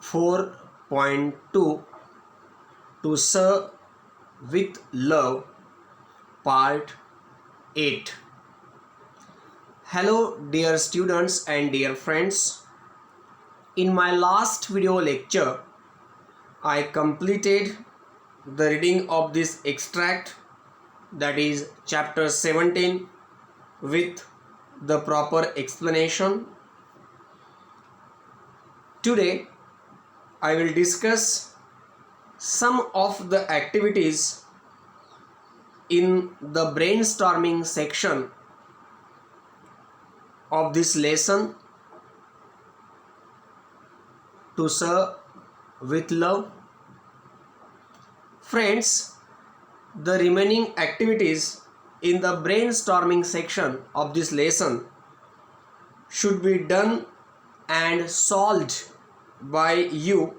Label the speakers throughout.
Speaker 1: 4.2 To Serve with Love, Part 8. Hello dear students and dear friends. In my last video lecture, I completed the reading of this extract, that is chapter 17, with the proper explanation. Today I will discuss some of the activities in the brainstorming section of this lesson, To Serve with Love. Friends, the remaining activities in the brainstorming section of this lesson should be done and solved by you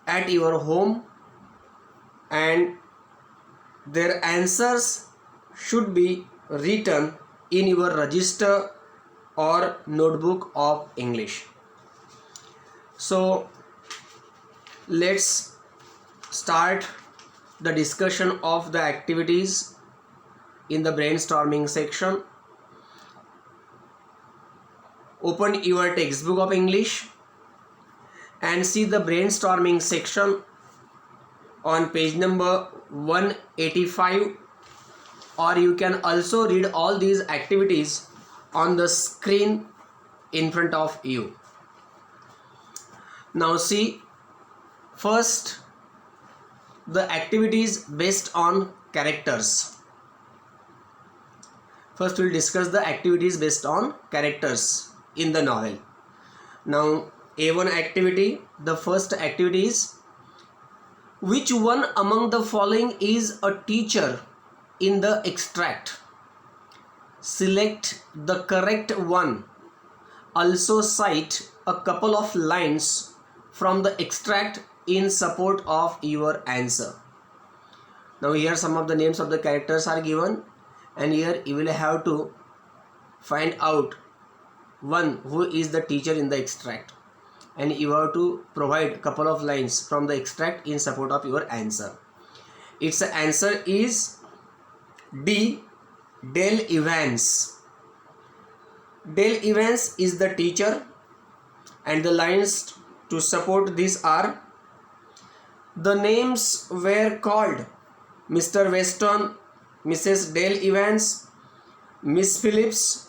Speaker 1: at your home, and their answers should be written in your register or notebook of English. So let's start the discussion of the activities in the brainstorming section. Open your textbook of English and see the brainstorming section on page number 185, or you can also read all these activities on the screen in front of you. Now see, first, the activities based on characters. First we will discuss the activities based on characters in the novel. Now A1 activity, the first activity is: which one among the following is a teacher in the extract? Select the correct one. Also cite a couple of lines from the extract in support of your answer. Now here some of the names of the characters are given, and here you will have to find out one who is the teacher in the extract, and you have to provide a couple of lines from the extract in support of your answer. Its answer is D. Dale Evans. Dale Evans is the teacher, and the lines to support this are: the names were called Mr. Weston, Mrs. Dale Evans, Miss Phillips,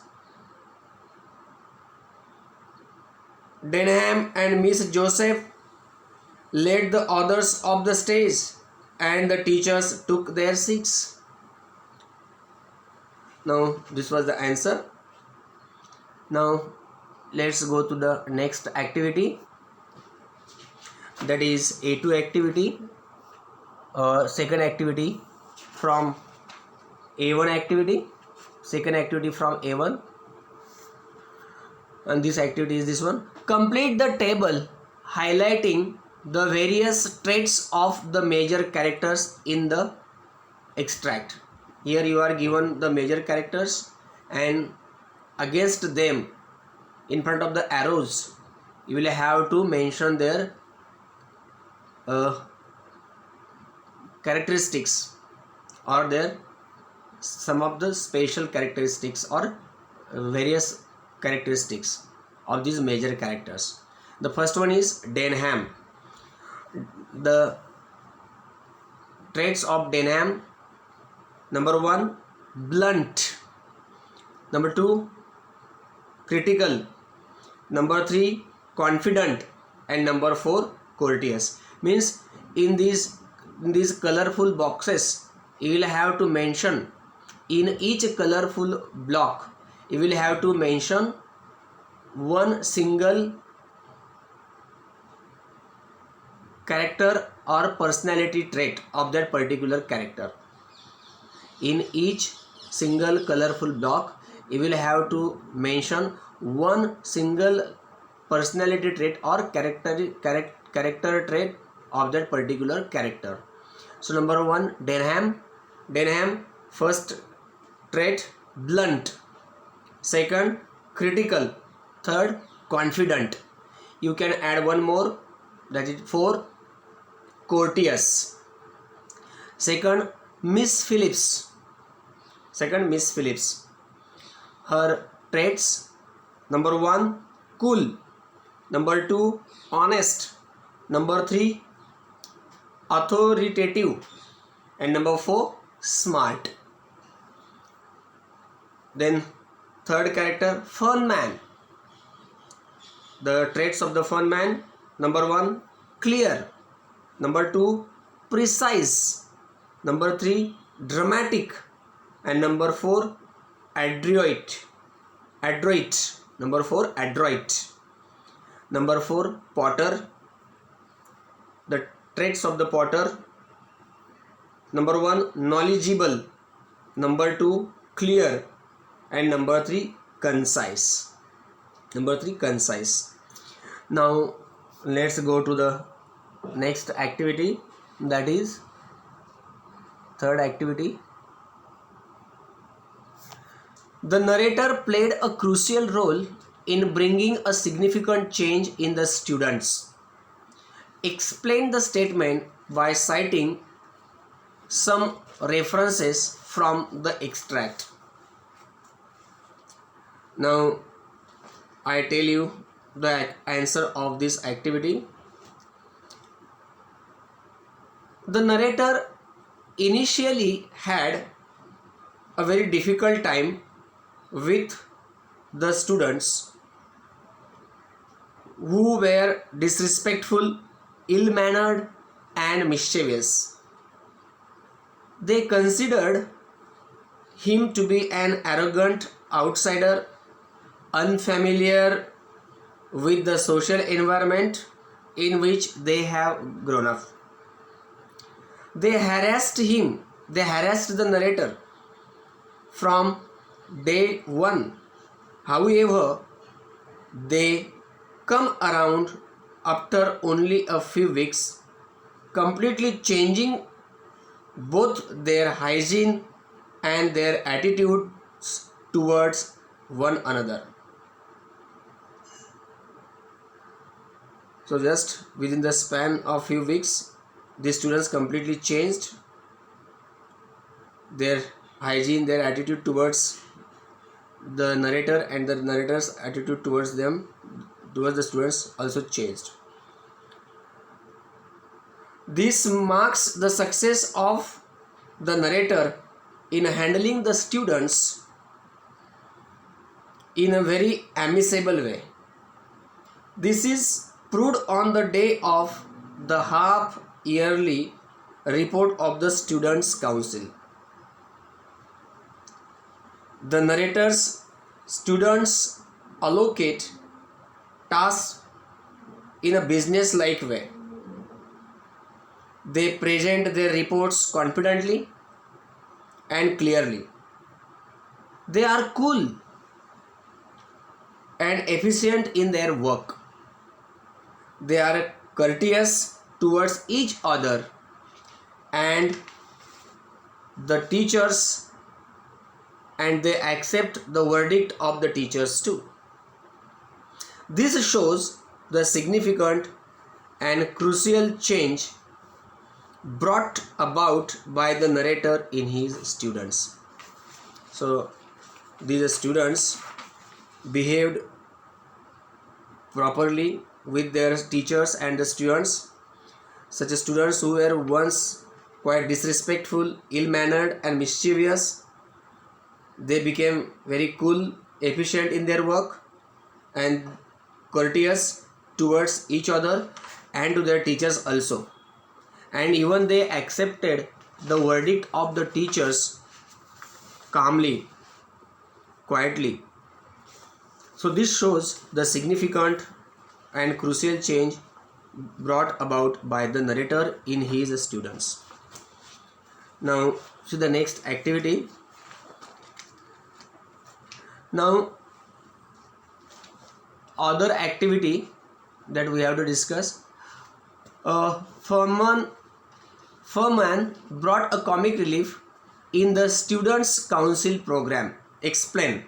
Speaker 1: Denham and Miss Joseph led the others off the stage, and the teachers took their seats. Now this was the answer. Now let's go to the next activity, that is A2 activity, second activity from A1 activity, second activity from A1, and this activity is this one: complete the table highlighting the various traits of the major characters in the extract. Here you are given the major characters, and against them, in front of the arrows, you will have to mention their characteristics, or their some of the special characteristics or various characteristics of these major characters. The first one is Denham. The traits of Denham: number 1, blunt; number 2, critical; number 3, confident; and number 4, courteous. Means in these colorful boxes, you will have to mention, in each colorful block you will have to mention one single character or personality trait of that particular character. In each single colorful block you will have to mention one single personality trait or character trait of that particular character. So number 1, Denham, first trait, blunt; second, critical; third, confident. You can add one more, that is 4 courteous. Second, Miss Phillips. Her traits: number 1, cool; number 2, honest; number 3, authoritative; and number 4, smart. Then third character, fun man. The traits of the fun man: number 1, clear; number 2, precise; number 3, dramatic; and number 4, adroit. Number 4, adroit. Number 4, potter. The traits of the potter: number 1, knowledgeable; number 2, clear; and number 3, concise. Now let's go to the next activity, that is third activity. The narrator played a crucial role in bringing a significant change in the students. Explain the statement by citing some references from the extract. Now I tell you the answer of this activity. The narrator initially had a very difficult time with the students who were disrespectful, ill-mannered, and mischievous. They considered him to be an arrogant outsider, unfamiliar with the social environment in which they have grown up. They harassed the narrator from day one. However, they come around after only a few weeks, completely changing both their hygiene and their attitudes towards one another. So just within the span of few weeks, the students completely changed their hygiene, their attitude towards the narrator, and the narrator's attitude towards the students also changed. This marks the success of the narrator in handling the students in a very amicable way. This is proved on the day of the half-yearly report of the Students' Council. The narrator's students allocate tasks in a business-like way. They present their reports confidently and clearly. They are cool and efficient in their work. They are courteous towards each other and the teachers, and they accept the verdict of the teachers too. This shows the significant and crucial change brought about by the narrator in his students. So these students behaved properly with their teachers and the students. Such students who were once quite disrespectful, ill-mannered, and mischievous, they became very cool, efficient in their work, and courteous towards each other and to their teachers also. And even they accepted the verdict of the teachers calmly, quietly. So this shows the significant and crucial change brought about by the narrator in his students. Now to the next activity. Now other activity that we have to discuss. Furman brought a comic relief in the Students' Council program. Explain.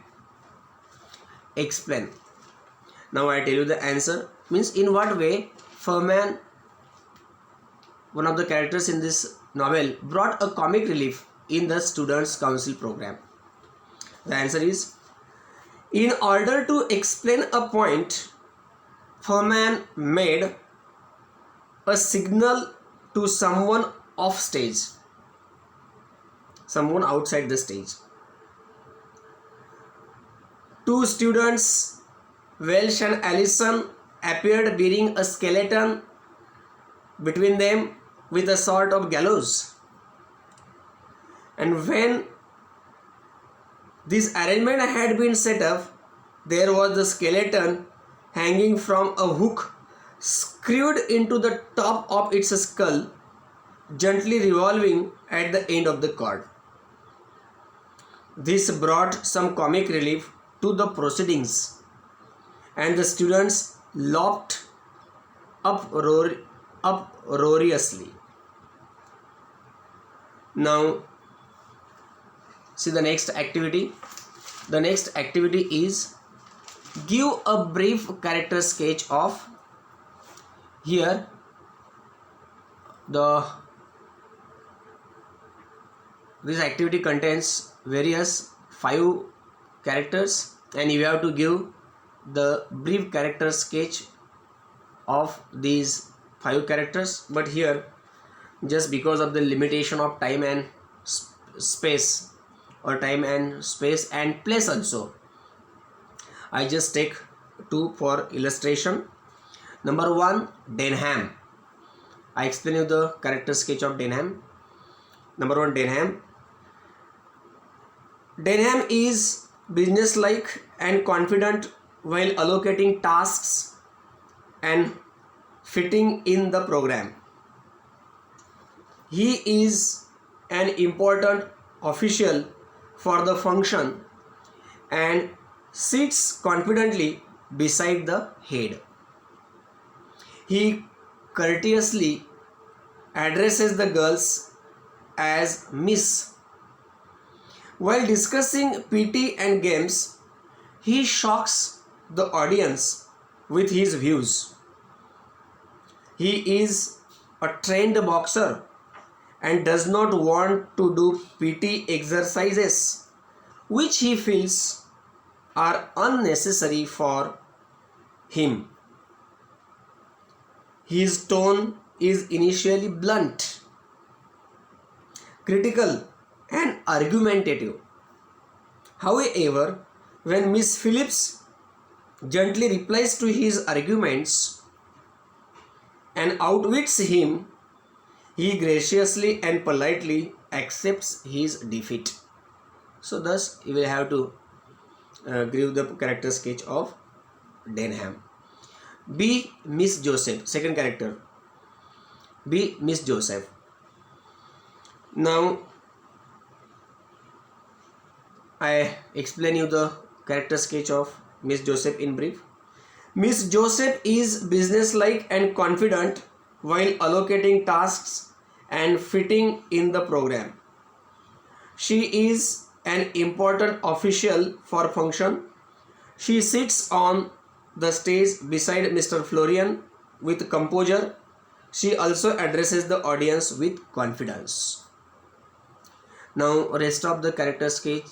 Speaker 1: Now I tell you the answer. Means in what way Furman one of the characters in this novel, brought a comic relief in the Students' Council program? The answer is, in order to explain a point, Furman made a signal to someone off stage, someone outside the stage. Two students, Welsh and Allison, appeared bearing a skeleton between them with a sort of gallows. And when this arrangement had been set up, there was the skeleton hanging from a hook screwed into the top of its skull, gently revolving at the end of the cord. This brought some comic relief to the proceedings, and the students laughed uproariously. Now, see the next activity. The next activity is give a brief character sketch of. Here, this activity contains various 5 characters, and you have to give the brief character sketch of these 5 characters. But here, just because of the limitation of time and space, or time and space and place also, I just take 2 for illustration. Number 1, Denham. I explain you the character sketch of Denham. Number 1, Denham. Denham is businesslike and confident while allocating tasks and fitting in the program. He is an important official for the function and sits confidently beside the head. He courteously addresses the girls as Miss. While discussing PT and games, he shocks the audience with his views. He is a trained boxer and does not want to do PT exercises, which he feels are unnecessary for him. His tone is initially blunt, critical, and argumentative. However, when Miss Phillips gently replies to his arguments and outwits him, he graciously and politely accepts his defeat. So thus you will have to give the character sketch of Denham. B. Miss Joseph. Second character, B. Miss Joseph. Now I explain you the character sketch of Miss Joseph in brief. Miss Joseph is businesslike and confident while allocating tasks and fitting in the program. She is an important official for function. She sits on the stage beside Mr. Florian with composure. She also addresses the audience with confidence. Now, rest of the character sketch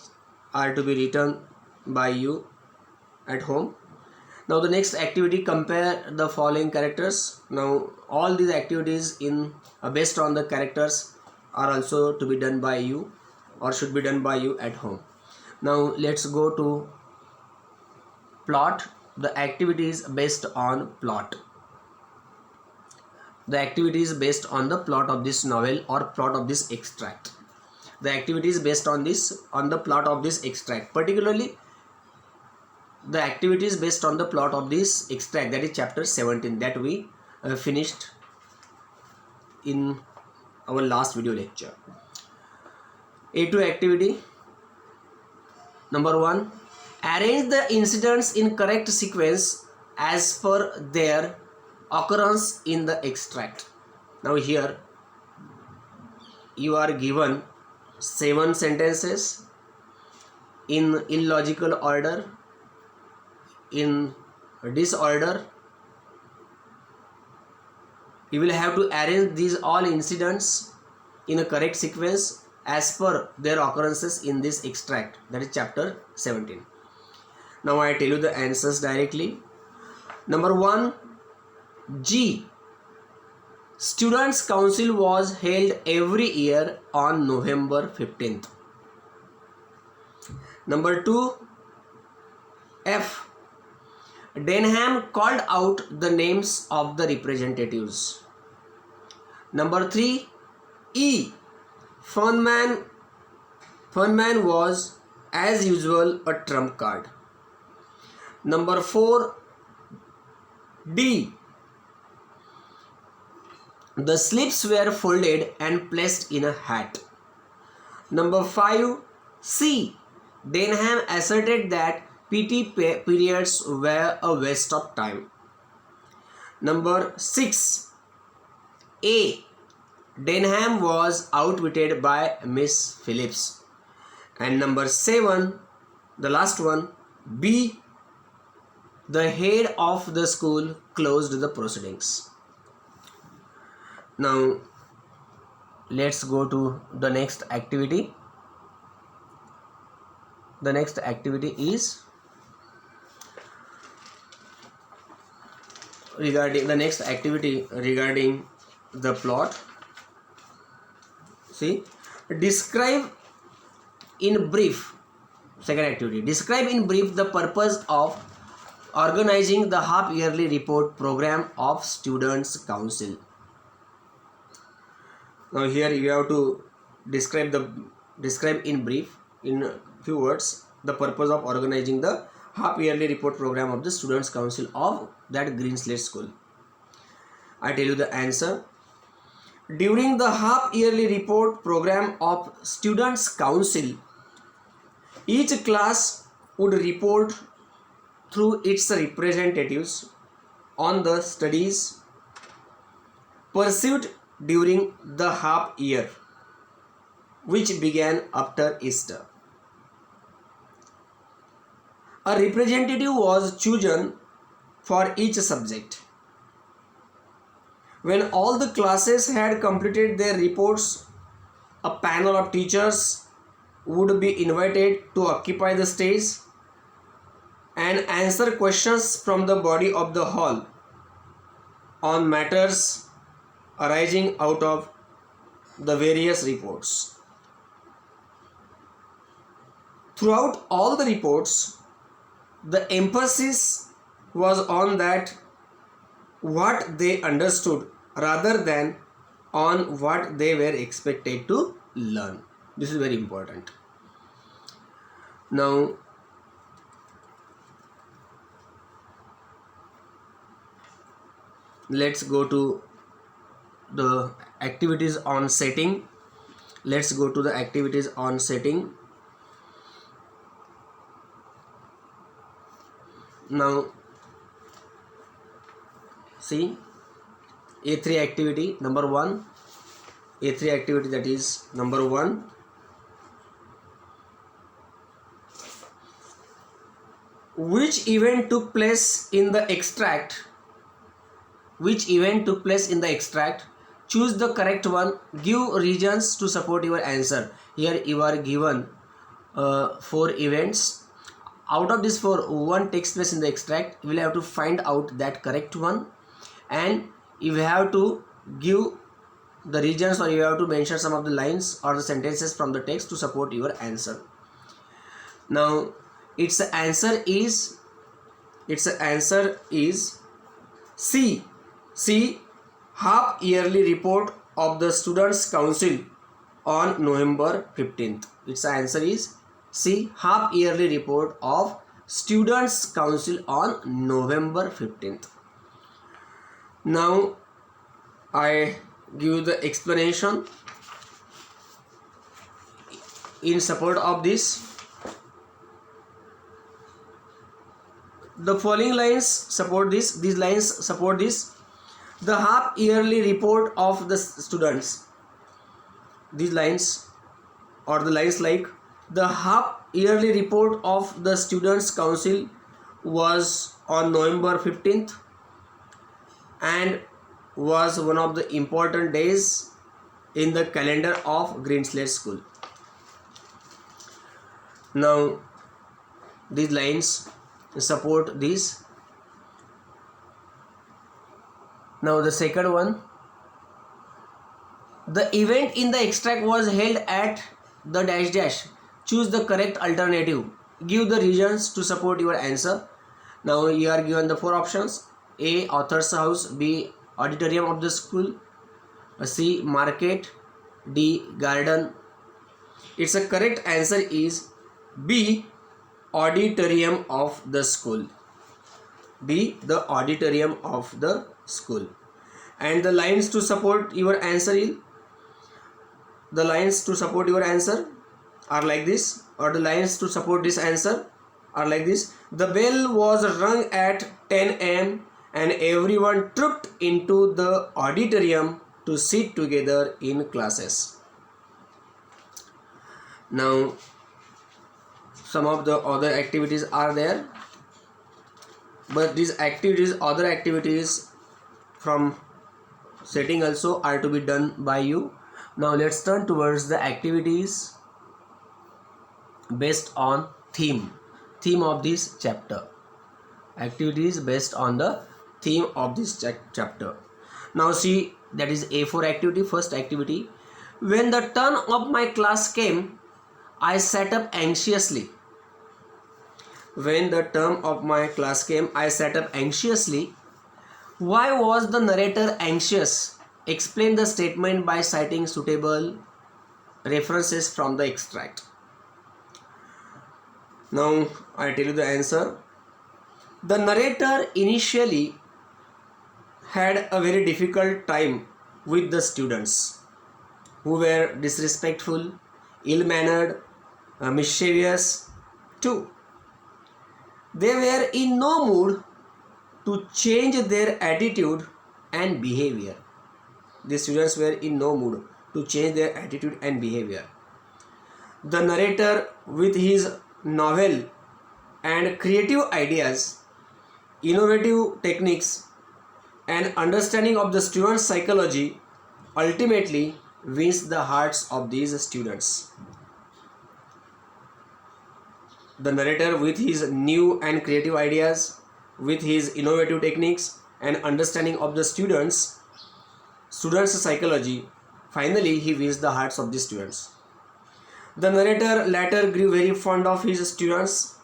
Speaker 1: are to be written by you at home. Now the next activity, compare the following characters. Now all these activities based on the characters are also to be done by you or should be done by you at home. Now let's go to plot. The activities based on plot. The activities based on the plot of this novel or plot of this extract. The activities based on the plot of this extract, particularly the activities based on the plot of this extract, that is chapter 17, that we finished in our last video lecture. A2 activity number 1, arrange the incidents in correct sequence as per their occurrence in the extract. Now here you are given 7 sentences in illogical order, in disorder, You will have to arrange these all incidents in a correct sequence as per their occurrences in this extract, that is chapter 17. Now I tell you the answers directly. Number 1, G. Students' Council was held every year on November 15th. Number 2, F. Denham called out the names of the representatives. Number 3, E. Funman was as usual a trump card. Number 4, D. The slips were folded and placed in a hat. Number 5, C. Denham asserted that PT periods were a waste of time. Number 6, A. Denham was outwitted by Miss Phillips. And number 7, the last one, B. The head of the school closed the proceedings. Now let's go to the next activity. The next activity is regarding the plot. See, describe in brief. Second activity, describe in brief the purpose of organizing the half-yearly report program of Students' Council. Now here you have to describe in brief, in few words, the purpose of organizing the half-yearly report program of the Students' Council of that Green Slate School. I tell you the answer. During the half-yearly report program of Students' Council, each class would report through its representatives on the studies pursued during the half year, which began after Easter. A representative was chosen for each subject. When all the classes had completed their reports, a panel of teachers would be invited to occupy the stage and answer questions from the body of the hall on matters arising out of the various reports. Throughout all the reports, the emphasis was on that what they understood rather than on what they were expected to learn. This is very important. Now let's go to the activities on setting. Now see, A3 activity number 1. A3 activity, that is number 1. Which event took place in the extract? Choose the correct one. Give reasons to support your answer. Here you are given 4 events. Out of these 4, one takes place in the extract. You will have to find out that correct one, and you have to give the reasons, or you have to mention some of the lines or the sentences from the text to support your answer. Now its answer is C. Half yearly report of the Students' Council on November 15th. Its answer is C. Half yearly report of Students' Council on November 15th. Now I give the explanation in support of this. The following lines support this. These lines support this. The half yearly report of the students. These lines, or the lines like, the half yearly report of the Students' Council was on November 15th, and was one of the important days in the calendar of Green Slate School. Now these lines support this. Now the second one, the event in the extract was held at the dash dash. Choose the correct alternative. Give the reasons to support your answer. Now you are given the four options: A. Author's house, B. Auditorium of the school, C. Market, D. Garden. Its a correct answer is B. Auditorium of the school. B. The auditorium of the school. And the lines to support your answer is, the lines to support your answer are like this, or the lines to support this answer are like this. The bell was rung at 10 am and everyone trooped into the auditorium to sit together in classes. Now some of the other activities are there, but these activities, other activities from setting also are to be done by you. Now let's turn towards the activities based on theme of this chapter. Activities based on the theme of this chapter. Now see, that is A4 activity. First activity: when the turn of my class came, I sat up anxiously. When the term of my class came, I sat up anxiously. Why was the narrator anxious? Explain the statement by citing suitable references from the extract. Now I tell you the answer. The narrator initially had a very difficult time with the students who were disrespectful, ill-mannered, mischievous too. They were in no mood to change their attitude and behavior. The students were in no mood to change their attitude and behavior. The narrator, with his novel and creative ideas, innovative techniques, and understanding of the students' psychology, ultimately wins the hearts of these students. The narrator, with his new and creative ideas, with his innovative techniques and understanding of the students' psychology, finally he wins the hearts of the students. The narrator later grew very fond of his students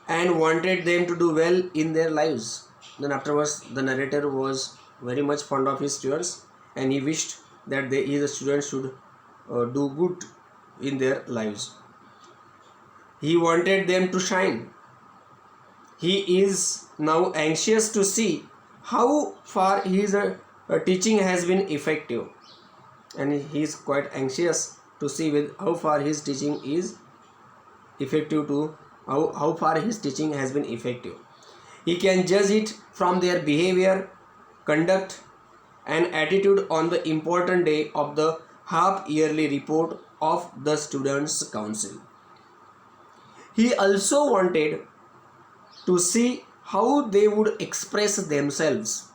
Speaker 1: and wanted them to do well in their lives. Then afterwards, the narrator was very much fond of his students and he wished that his students should do good in their lives. He wanted them to shine. He is now anxious to see how far his teaching has been effective, and he is quite anxious to see with how far his teaching is effective, to how far his teaching has been effective. He can judge it from their behavior, conduct, and attitude on the important day of the half-yearly report of the Students' Council. He also wanted to see how they would express themselves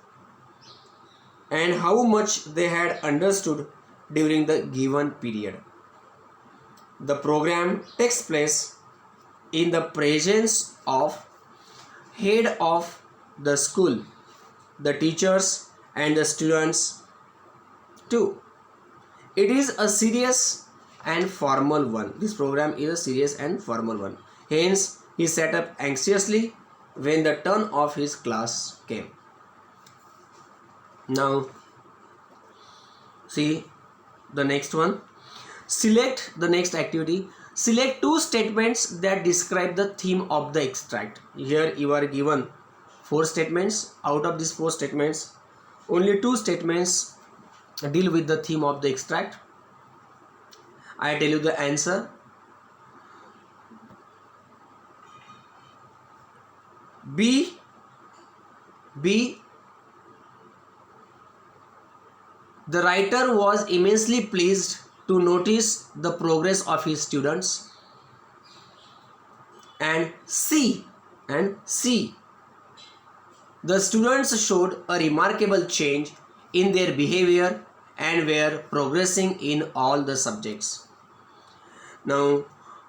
Speaker 1: and how much they had understood during the given period. The program takes place in the presence of head of the school, the teachers, and the students too. It is a serious and formal one. This program is a serious and formal one. Hence, he sat up anxiously when the turn of his class came. Now, see the next one. Select the next activity. Select two statements that describe the theme of the extract. Here you are given 4 statements. Out of these 4 statements, only 2 statements deal with the theme of the extract. I tell you the answer. B. The writer was immensely pleased to notice the progress of his students. And C. The students showed a remarkable change in their behavior and were progressing in all the subjects. Now,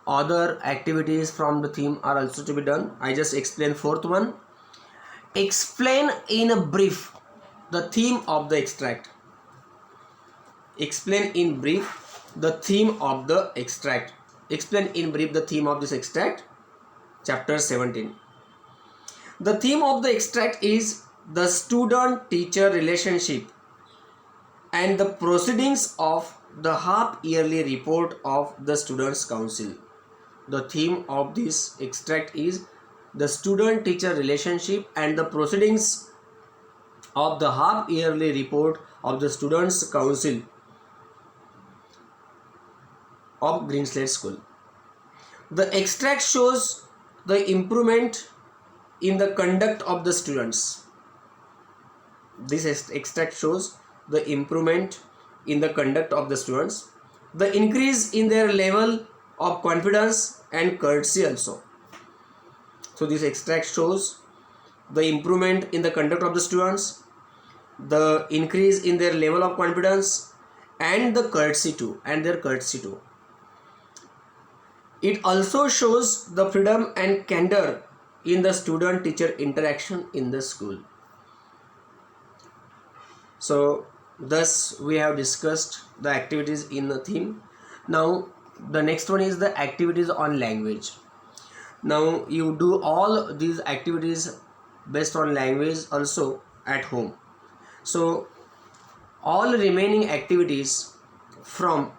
Speaker 1: other activities from the theme are also to be done. I just explained fourth one. Explain in a brief the theme of the extract. Explain in brief the theme of the extract. Explain in brief the theme of this extract. Chapter 17. The theme of the extract is the student-teacher relationship and the proceedings of the half-yearly report of the Students' Council. The theme of this extract is the student-teacher relationship and the proceedings of the half-yearly report of the Students' Council of Green Slate School. The extract shows the improvement in the conduct of the students. This extract shows the improvement in the conduct of the students, the increase in their level of confidence and courtesy also. So this extract shows the improvement in the conduct of the students, the increase in their level of confidence and the courtesy too, and their courtesy too. It also shows the freedom and candor in the student-teacher interaction in the school. So thus we have discussed the activities in the theme. Now the next one is the activities on language. Now you do all these activities based on language also at home. So all remaining activities from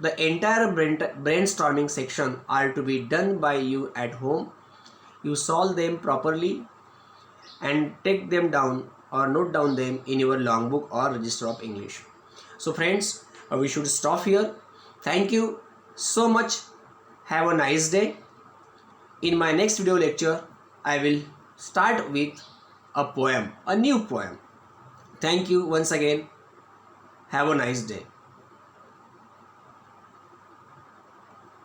Speaker 1: the entire brainstorming section are to be done by you at home. You solve them properly and take them down or note down them in your logbook or register of English. So friends, we should stop here. Thank you so much. Have a nice day. In my next video lecture, I will start with a poem, a new poem. Thank you once again. Have a nice day.